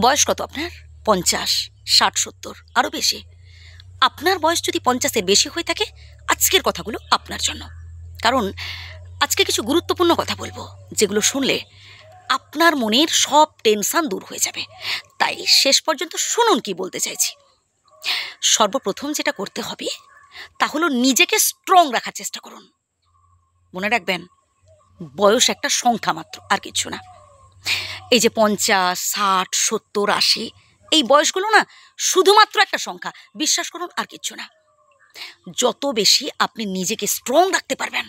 বয়স কত আপনার? 50, 60, 70, আরও বেশি। আপনার বয়স যদি 50-এর বেশি হয়ে থাকে, আজকের কথাগুলো আপনার জন্য। কারণ আজকে কিছু গুরুত্বপূর্ণ কথা বলবো, যেগুলো শুনলে আপনার মনের সব টেনশন দূর হয়ে যাবে। তাই শেষ পর্যন্ত শুনুন কি বলতে চাইছি। সর্বপ্রথম যেটা করতে হবে তা হলো নিজেকে স্ট্রং রাখার চেষ্টা করুন। মনে রাখবেন, বয়স একটা সংখ্যা মাত্র, আর কিছু না। এই যে 50, 60, 70, 80 এই বয়সগুলো না শুধুমাত্র একটা সংখ্যা, বিশ্বাস করুন, আর কিচ্ছু না। যত বেশি আপনি নিজেকে স্ট্রং রাখতে পারবেন,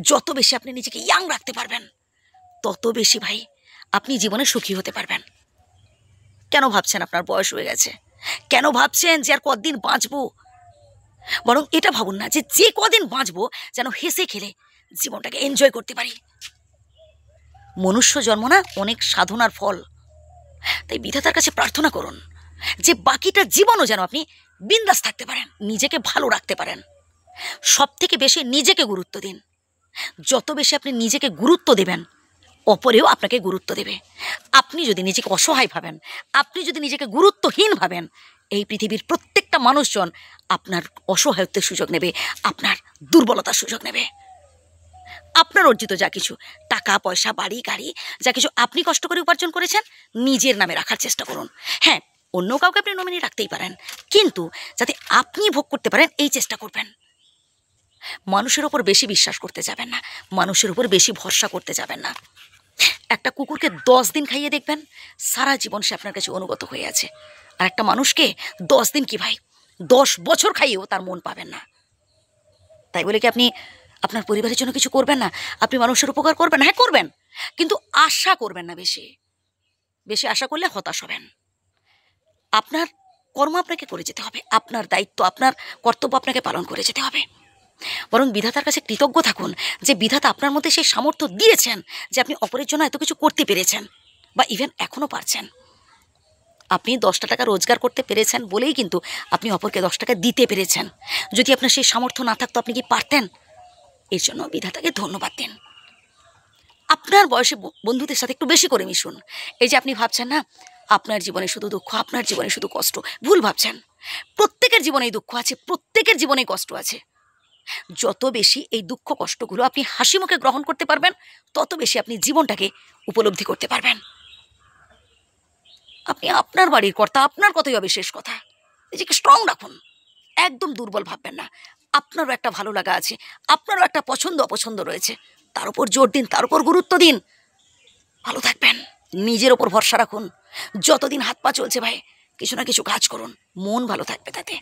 যত বেশি আপনি নিজেকে ইয়াং রাখতে পারবেন, তত বেশি ভাই আপনি জীবনে সুখী হতে পারবেন। কেন ভাবছেন আপনার বয়স হয়ে গেছে? কেন ভাবছেন যে আর কদিন বাঁচবো? বরং এটা ভাবুন না যে কদিন বাঁচবো যেন হেসে খেলে জীবনটাকে এনজয় করতে পারি। মনুষ্য জন্ম না অনেক সাধনার ফল। তাই বিধাতার কাছে প্রার্থনা করুন যে বাকিটা জীবনও যেন আপনি বিন্দাস থাকতে পারেন, নিজেকে ভালো রাখতে পারেন। সব থেকে বেশি নিজেকে গুরুত্ব দিন। যত বেশি আপনি নিজেকে গুরুত্ব দেবেন, অপরেও আপনাকে গুরুত্ব দেবে। আপনি যদি নিজেকে অসহায় ভাবেন, আপনি যদি নিজেকে গুরুত্বহীন ভাবেন, এই পৃথিবীর প্রত্যেকটা মানুষজন আপনার অসহায়ত্বের সুযোগ নেবে, আপনার দুর্বলতার সুযোগ নেবে। আপনার অর্জিত যা কিছু টাকা পয়সা, বাড়ি গাড়ি, যা কিছু আপনি কষ্ট করে উপার্জন করেছেন, নিজের নামে রাখার চেষ্টা করুন। হ্যাঁ, অন্য কাউকে আপনি নমিনি রাখতেই পারেন, কিন্তু যাতে আপনি ভোগ করতে পারেন এই চেষ্টা করবেন। মানুষের ওপর বেশি বিশ্বাস করতে যাবেন না, মানুষের উপর বেশি ভরসা করতে যাবেন না। একটা কুকুরকে 10 দিন খাইয়ে দেখবেন, সারা জীবন সে আপনার কাছে অনুগত হয়ে আছে। আর একটা মানুষকে 10 দিন কি ভাই, 10 বছর খাইয়েও তার মন পাবেন না। তাই বলে কি আপনি আপনার পরিবারের জন্য কিছু করবেন না? আপনি মানুষের উপকার করবেন না? হ্যাঁ করবেন, কিন্তু আশা করবেন না বেশি। বেশি আশা করলে হতাশ হবেন। আপনার কর্ম আপনাকে করে যেতে হবে, আপনার দায়িত্ব, আপনার কর্তব্য আপনাকে পালন করে যেতে হবে। বরং বিধাতার কাছে কৃতজ্ঞ থাকুন যে বিধাতা আপনার মধ্যে সেই সামর্থ্য দিয়েছেন যে আপনি অপরের জন্য এত কিছু করতে পেরেছেন, বা ইভেন এখনও পারছেন। আপনি 10টা টাকা রোজগার করতে পেরেছেন বলেই কিন্তু আপনি অপরকে 10 টাকা দিতে পেরেছেন। যদি আপনার সেই সামর্থ্য না থাকতো, আপনি কি পারতেন? এর জন্য বিধাতাকে ধন্যবাদ দিন। আপনার বয়সে বন্ধুদের সাথে একটু বেশি করে মিশুন। এই যে আপনি ভাবছেন না আপনার জীবনে শুধু দুঃখ, আপনার জীবনে শুধু কষ্ট, ভুল ভাবছেন। প্রত্যেকের জীবনেই দুঃখ আছে, প্রত্যেকের জীবনেই কষ্ট আছে। যত বেশি এই দুঃখ কষ্টগুলো আপনি হাসি মুখে গ্রহণ করতে পারবেন, তত বেশি আপনি জীবনটাকে উপলব্ধি করতে পারবেন। আপনি আপনার বাড়ির কর্তা, আপনার কথাই হবে শেষ কথা। নিজেকে স্ট্রং রাখুন, একদম দুর্বল ভাববেন না। আপনারও একটা ভালো লাগা আছে, আপনারও একটা পছন্দ অপছন্দ রয়েছে, তার উপর জোর দিন, তার উপর গুরুত্ব দিন। ভালো থাকবেন, নিজের ওপর ভরসা রাখুন। যতদিন হাত পা চলছে ভাই, কিছু না কিছু কাজ করুন, মন ভালো থাকবে তাতে।